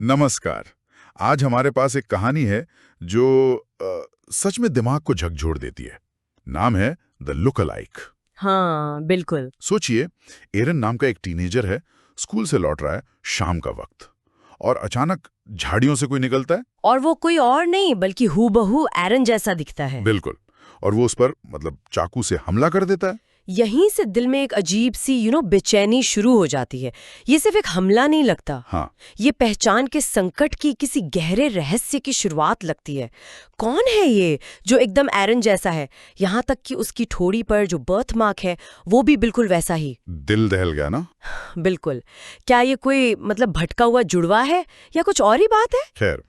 नमस्कार। आज हमारे पास एक कहानी है जो सच में दिमाग को झकझोर देती है। नाम है द लुक अलाइक। हाँ बिल्कुल। सोचिए, एरन नाम का एक टीनेजर है, स्कूल से लौट रहा है, शाम का वक्त, और अचानक झाड़ियों से कोई निकलता है। और वो कोई और नहीं बल्कि हूबहू एरन जैसा दिखता है। बिल्कुल। और वो उस पर चाकू से हमला कर देता है। यहीं से दिल में एक अजीब सी बेचैनी शुरू हो जाती है। ये सिर्फ एक हमला नहीं लगता। हाँ, ये पहचान के संकट की किसी गहरे रहस्य की शुरुआत लगती है। कौन है ये जो एकदम एरन जैसा है? यहाँ तक कि उसकी ठोड़ी पर जो बर्थ मार्क है वो भी बिल्कुल वैसा ही। दिल दहल गया ना। बिल्कुल। क्या ये कोई भटका हुआ जुड़वा है या कुछ और ही बात है? खैर,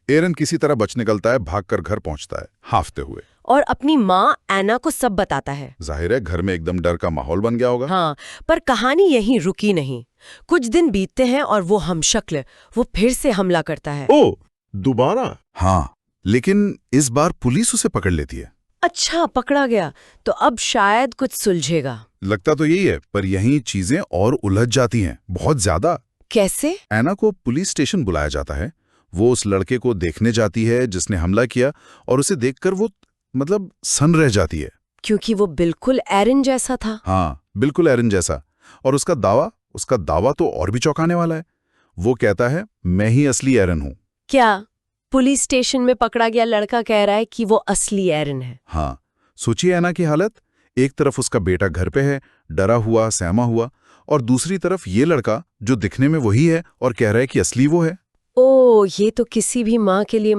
एरन किसी तरह बच निकलता है, भागकर घर पहुंचता है हाफते हुए, और अपनी माँ एना को सब बताता है। जाहिर है घर में एकदम डर का माहौल बन गया होगा। हाँ, पर कहानी यहीं रुकी नहीं। कुछ दिन बीतते हैं और वो हमशक्ल वो फिर से हमला करता है। ओ, दोबारा? हाँ, लेकिन इस बार पुलिस उसे पकड़ लेती है। अच्छा, पकड़ा गया तो अब शायद कुछ सुलझेगा। लगता तो यही है, पर यहीं चीजें और उलझ जाती हैं, बहुत ज्यादा। कैसे? एना को पुलिस स्टेशन बुलाया जाता है। वो उस लड़के को देखने जाती है जिसने हमला किया, और उसे देखकर वो सन रह जाती है। क्योंकि वो बिल्कुल एरन जैसा था। हाँ, बिल्कुल एरन जैसा। और उसका दावा तो और भी चौंकाने वाला है। वो कहता है, मैं ही असली एरन हूं। क्या पुलिस स्टेशन में पकड़ा गया लड़का कह रहा है कि वो असली एरन है? हाँ, सोचिए एना की हालत। एक तरफ उसका बेटा घर पे है, डरा हुआ, सहमा हुआ, और दूसरी तरफ ये लड़का जो दिखने में वही है और कह रहा है कि असली वो है। ओ, ये तो किसी भी माँ के लिए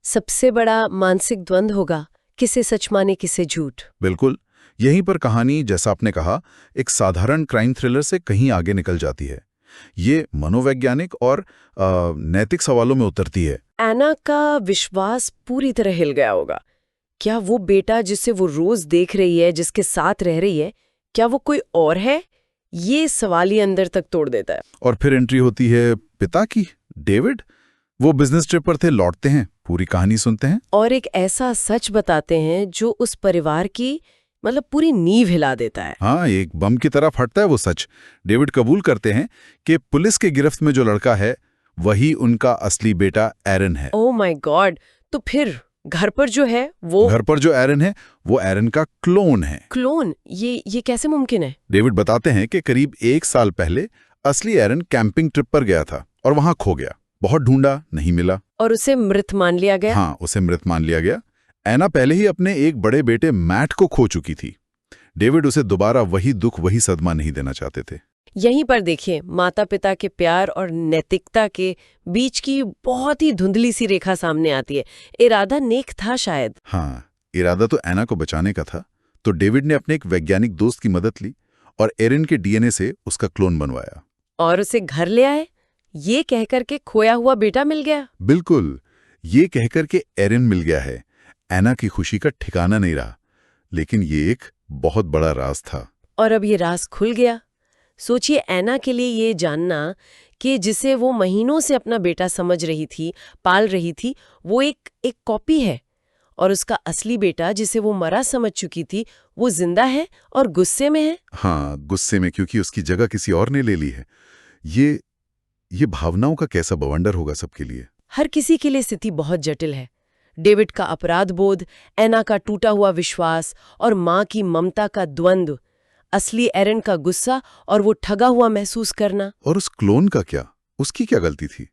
सबसे बड़ा मानसिक द्वंद्व होगा, किसे सच माने किसे झूठ। बिल्कुल। यहीं पर कहानी, जैसा आपने कहा, एक साधारण क्राइम थ्रिलर से कहीं आगे निकल जाती है। ये मनोवैज्ञानिक और नैतिक सवालों में उतरती है। एना का विश्वास पूरी तरह हिल गया होगा। क्या वो बेटा जिसे वो रोज देख रही है, जिसके साथ रह रही है, क्या वो कोई और है? ये सवाल ही अंदर तक तोड़ देता है। और फिर एंट्री होती है पिता की, डेविड। वो बिजनेस ट्रिप पर थे, लौटते हैं, पूरी कहानी सुनते हैं, और एक ऐसा सच बताते हैं जो उस परिवार की पूरी नींव हिला देता है। हाँ, एक बम की तरह फटता है वो सच। डेविड कबूल करते हैं कि पुलिस के गिरफ्त में जो लड़का है वही उनका असली बेटा एरन है। Oh my God! तो फिर घर पर जो एरन है वो एरन का क्लोन है। क्लोन? ये कैसे मुमकिन है? डेविड बताते हैं कि करीब 1 साल पहले असली एरन कैंपिंग ट्रिप पर गया था और वहां खो गया। बहुत ढूंढा, नहीं मिला, और उसे मृत मान लिया गया। हाँ, उसे मृत मान लिया गया। एना पहले ही अपने एक बड़े बेटे मैट को खो चुकी थी। डेविड उसे दोबारा वही दुख, वही सदमा नहीं देना चाहते थे। यहीं पर देखिए, माता पिता के प्यार और नैतिकता के बीच की बहुत ही धुंधली सी रेखा सामने आती है। इरादा नेक था शायद। हाँ, इरादा तो एना को बचाने का था। तो डेविड ने अपने एक वैज्ञानिक दोस्त की मदद ली और एरन के डीएनए से उसका क्लोन बनवाया। और उसे घर ले आए, ये कहकर के खोया हुआ बेटा मिल गया। बिल्कुल, ये कहकर के एरन मिल गया है। एना की खुशी का ठिकाना नहीं रहा, लेकिन ये एक बहुत बड़ा राज था। और अब ये राज खुल गया। सोचिए, एना के लिए ये जानना कि जिसे वो महीनों से अपना बेटा समझ रही थी, पाल रही थी, वो एक कॉपी है, और उसका असली बेटा जिसे वो मरा समझ चुकी थी, वो जिंदा है और गुस्से में है। हाँ, गुस्से में, क्योंकि उसकी जगह किसी और ने ले ली है। ये भावनाओं का कैसा बवंडर होगा सबके लिए। हर किसी के लिए स्थिति बहुत जटिल है। डेविड का अपराध बोध, एना का टूटा हुआ विश्वास और माँ की ममता का द्वंद्व, असली एरन का गुस्सा और वो ठगा हुआ महसूस करना। और उस क्लोन का क्या? उसकी क्या गलती थी?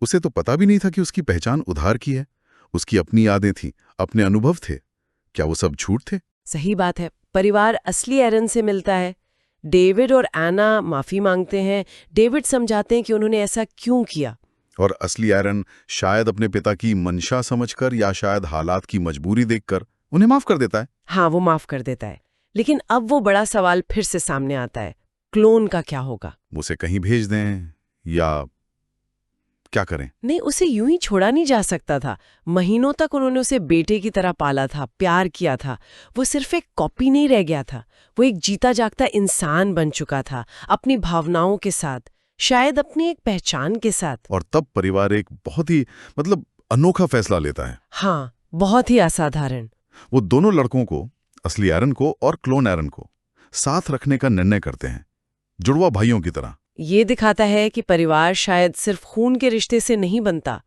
उसे तो पता भी नहीं था कि उसकी पहचान उधार की है। उसकी अपनी यादें थी, अपने अनुभव थे। क्या वो सब झूठ थे? सही बात है। परिवार असली एरन से मिलता है। डेविड और एना माफी मांगते हैं। डेविड समझाते हैं कि उन्होंने ऐसा क्यों किया। और असली एरन शायद अपने पिता की मंशा समझकर या शायद हालात की मजबूरी देखकर उन्हें माफ कर देता है। हाँ, वो माफ कर देता है। लेकिन अब वो बड़ा सवाल फिर से सामने आता है, क्लोन का क्या होगा? उसे कहीं भेज दें या क्या करें? नहीं, उसे यूं ही छोड़ा नहीं जा सकता था। महीनों तक उन्होंने उसे बेटे की तरह पाला था, प्यार किया था। वो सिर्फ एक कॉपी नहीं रह गया था, वो एक जीता जागता इंसान बन चुका था, अपनी भावनाओं के साथ, शायद अपनी एक पहचान के साथ। और तब परिवार एक बहुत ही अनोखा फैसला लेता है। हाँ, बहुत ही असाधारण। वो दोनों लड़कों को, असली एरन को और क्लोन एरन को, साथ रखने का निर्णय करते हैं, जुड़वा भाइयों की तरह। ये दिखाता है कि परिवार शायद सिर्फ खून के रिश्ते से नहीं बनता।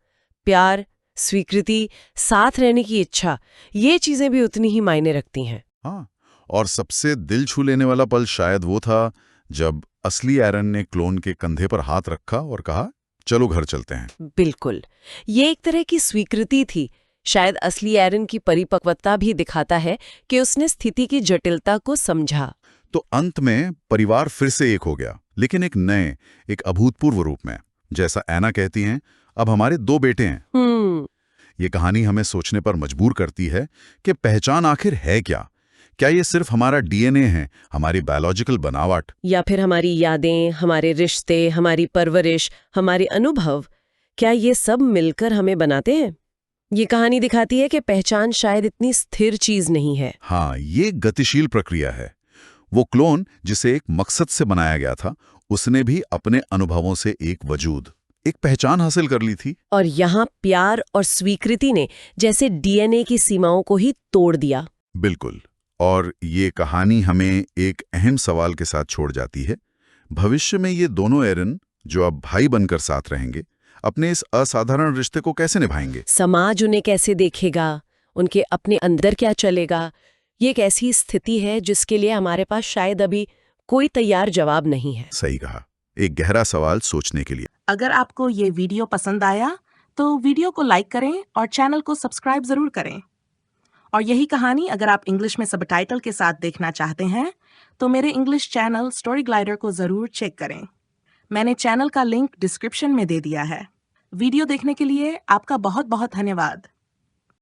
प्यार, स्वीकृति, साथ रहने की इच्छा, ये चीजें भी उतनी ही मायने रखती हैं। हाँ, और सबसे दिल छू लेने वाला पल शायद वो था जब असली एरन ने क्लोन के कंधे पर हाथ रखा और कहा, चलो घर चलते हैं। बिल्कुल, ये एक तरह की स्वीकृति थी। शायद असली एरन की परिपक्वता भी दिखाता है कि उसने स्थिति की जटिलता को समझा। तो अंत में परिवार फिर से एक हो गया, लेकिन एक नए, एक अभूतपूर्व रूप में। जैसा एना कहती हैं, अब हमारे 2 बेटे हैं। ये कहानी हमें सोचने पर मजबूर करती है कि पहचान आखिर है क्या? क्या ये सिर्फ हमारा डीएनए है, हमारी बायोलॉजिकल बनावट? या फिर हमारी यादें, हमारे रिश्ते, हमारी परवरिश, हमारे अनुभव, क्या ये सब मिलकर हमें बनाते हैं? ये कहानी दिखाती है कि पहचान शायद इतनी स्थिर चीज नहीं है। हाँ, ये गतिशील प्रक्रिया है। वो क्लोन जिसे एक मकसद से बनाया गया था, उसने भी अपने अनुभवों से एक वजूद, एक पहचान हासिल कर ली थी। और यहाँ प्यार और स्वीकृति ने जैसे डीएनए की सीमाओं को ही तोड़ दिया। बिल्कुल। और ये कहानी हमें एक अहम सवाल के साथ छोड़ जाती है। भविष्य में ये दोनों एरन, जो अब भाई बनकर साथ रहेंगे, अपने इस असाधारण रिश्ते को कैसे निभाएंगे? समाज उन्हें कैसे देखेगा? उनके अपने अंदर क्या चलेगा? ये एक ऐसी स्थिति है जिसके लिए हमारे पास शायद अभी कोई तैयार जवाब नहीं है। सही कहा, एक गहरा सवाल सोचने के लिए। अगर आपको ये वीडियो पसंद आया तो वीडियो को लाइक करें और चैनल को सब्सक्राइब जरूर करें। और यही कहानी अगर आप इंग्लिश में सबटाइटल के साथ देखना चाहते हैं तो मेरे इंग्लिश चैनल स्टोरी ग्लाइडर को जरूर चेक करें। मैंने चैनल का लिंक डिस्क्रिप्शन में दे दिया है। वीडियो देखने के लिए आपका बहुत बहुत धन्यवाद।